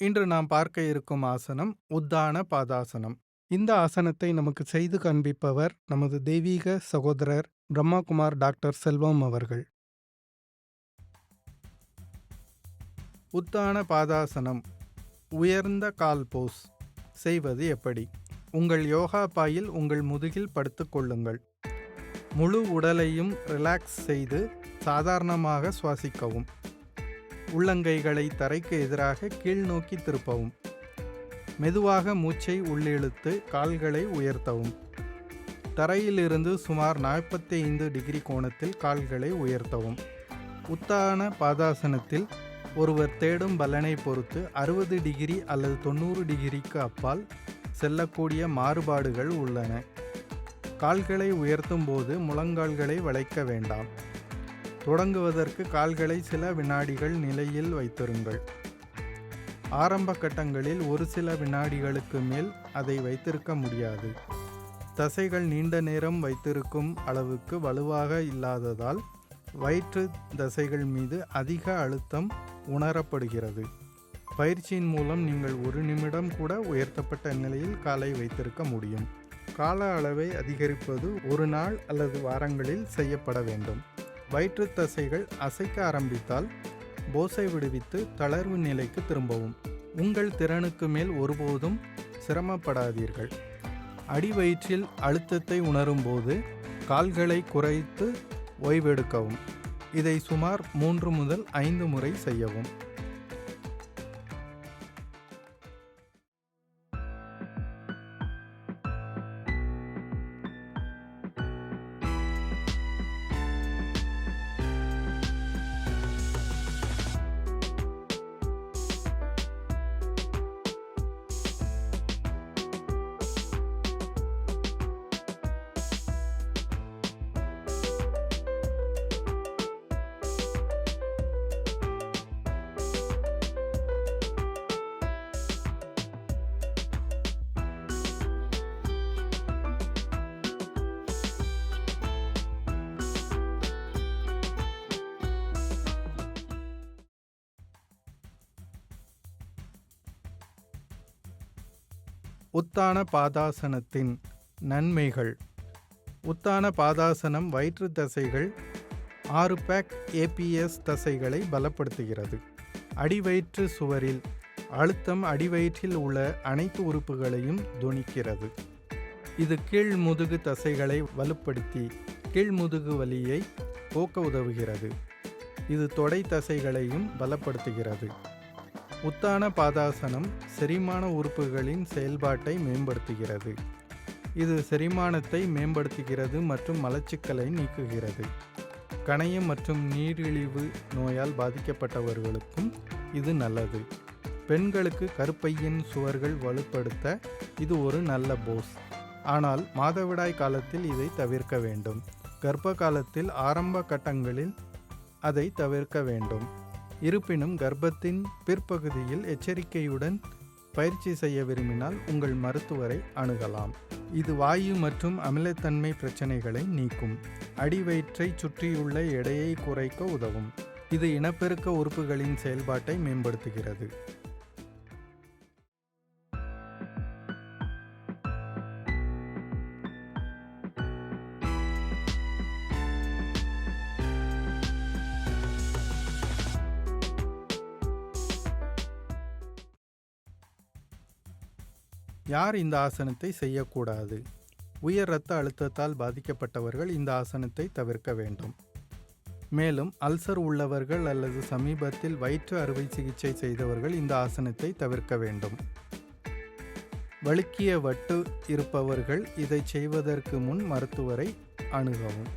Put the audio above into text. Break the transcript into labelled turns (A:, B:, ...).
A: இன்று நாம் பார்க்க இருக்கும் ஆசனம் உத்தான பாதாசனம். இந்த ஆசனத்தை நமக்கு செய்து காண்பிப்பவர் நமது தெய்வீக சகோதரர் பிரம்மாகுமார் டாக்டர் செல்வம் அவர்கள். உத்தான பாதாசனம் உயர்ந்த கால் போஸ் செய்வது எப்படி? உங்கள் யோகா பாயில் உங்கள் முதுகில் படுத்துக் கொள்ளுங்கள். முழு உடலையும் ரிலாக்ஸ் செய்து சாதாரணமாக சுவாசிக்கவும். உள்ளங்கைகளை தரைக்கு எதிராக கீழ் நோக்கி திருப்பவும். மெதுவாக மூச்சை உள்ளிழுத்து கால்களை உயர்த்தவும். தரையிலிருந்து சுமார் 45 டிகிரி கோணத்தில் கால்களை உயர்த்தவும். உத்தான பாதாசனத்தில் ஒருவர் தேடும் பலனை பொறுத்து 60 டிகிரி அல்லது 90 டிகிரிக்கு அப்பால் செல்லக்கூடிய மாறுபாடுகள் உள்ளன. கால்களை உயர்த்தும் போது முழங்கால்களை வளைக்க வேண்டாம். தொடங்குவதற்கு கால்களை சில வினாடிகள் நிலையில் வைத்திருங்கள். ஆரம்ப கட்டங்களில் ஒரு சில வினாடிகளுக்கு மேல் அதை வைத்திருக்க முடியாது. தசைகள் நீண்ட நேரம் வைத்திருக்கும் அளவுக்கு வலுவாக இல்லாததால் வயிற்று தசைகள் மீது அதிக அழுத்தம் உணரப்படுகிறது. பயிற்சியின் மூலம் நீங்கள் 1 நிமிடம் கூட உயர்த்தப்பட்ட நிலையில் காலை வைத்திருக்க முடியும். கால அளவை அதிகரிப்பது ஒரு நாள் அல்லது வாரங்களில் செய்யப்பட வேண்டும். வயிற்று தசைகள் அசைக்க ஆரம்பித்தால் போஸை விடுவித்து தளர்வு நிலைக்கு திரும்பவும். உங்கள் திறனுக்கு மேல் ஒருபோதும் சிரமப்படாதீர்கள். அடிவயிற்றில் அழுத்தத்தை உணரும் போது கால்களை குறைத்து ஓய்வெடுக்கவும். இதை சுமார் 3 முதல் 5 முறை செய்யவும். உத்தான பாதாசனத்தின் நன்மைகள். உத்தான பாதாசனம் வயிற்று தசைகள் 6 பேக் ஏபிஎஸ் தசைகளை பலப்படுத்துகிறது. அடிவயிற்று சுவரில் அழுத்தம் அடிவயிற்றில் உள்ள அனைத்து உறுப்புகளையும் தொனிக்கிறது. இது கீழ் முதுகு தசைகளை வலுப்படுத்தி கீழ் முதுகு வலியை போக்க உதவுகிறது. இது தொடை தசைகளையும் பலப்படுத்துகிறது. உத்தான பாதாசனம் செரிமான உறுப்புகளின் செயல்பாட்டை மேம்படுத்துகிறது. இது செரிமானத்தை மேம்படுத்துகிறது மற்றும் மலச்சிக்கலை நீக்குகிறது. கணையம் மற்றும் நீரிழிவு நோயால் பாதிக்கப்பட்டவர்களுக்கும் இது நல்லது. பெண்களுக்கு கருப்பையின் சுவர்கள் வலுப்படுத்த இது ஒரு நல்ல போஸ். ஆனால் மாதவிடாய் காலத்தில் இதை தவிர்க்க வேண்டும். கர்ப்ப காலத்தில் ஆரம்ப கட்டங்களில் அதை தவிர்க்க வேண்டும். இருப்பினும் கர்ப்பத்தின் பிற்பகுதியில் எச்சரிக்கையுடன் பயிற்சி செய்ய விரும்பினால் உங்கள் மருத்துவரை அணுகலாம். இது வாயு மற்றும் அமிலத்தன்மை பிரச்சனைகளை நீக்கும். அடிவயிற்றை சுற்றியுள்ள எடையை குறைக்க உதவும். இது இனப்பெருக்க உறுப்புகளின் செயல்பாட்டை மேம்படுத்துகிறது. யார் இந்த ஆசனத்தை செய்யக்கூடாது? உயர் இரத்த அழுத்தத்தால் பாதிக்கப்பட்டவர்கள் இந்த ஆசனத்தை தவிர்க்க வேண்டும். மேலும் அல்சர் உள்ளவர்கள் அல்லது சமீபத்தில் வயிற்று அறுவை சிகிச்சை செய்தவர்கள் இந்த ஆசனத்தை தவிர்க்க வேண்டும். வழுக்கிய வட்டு இருப்பவர்கள் இதை செய்வதற்கு முன் மருத்துவரை அணுகவும்.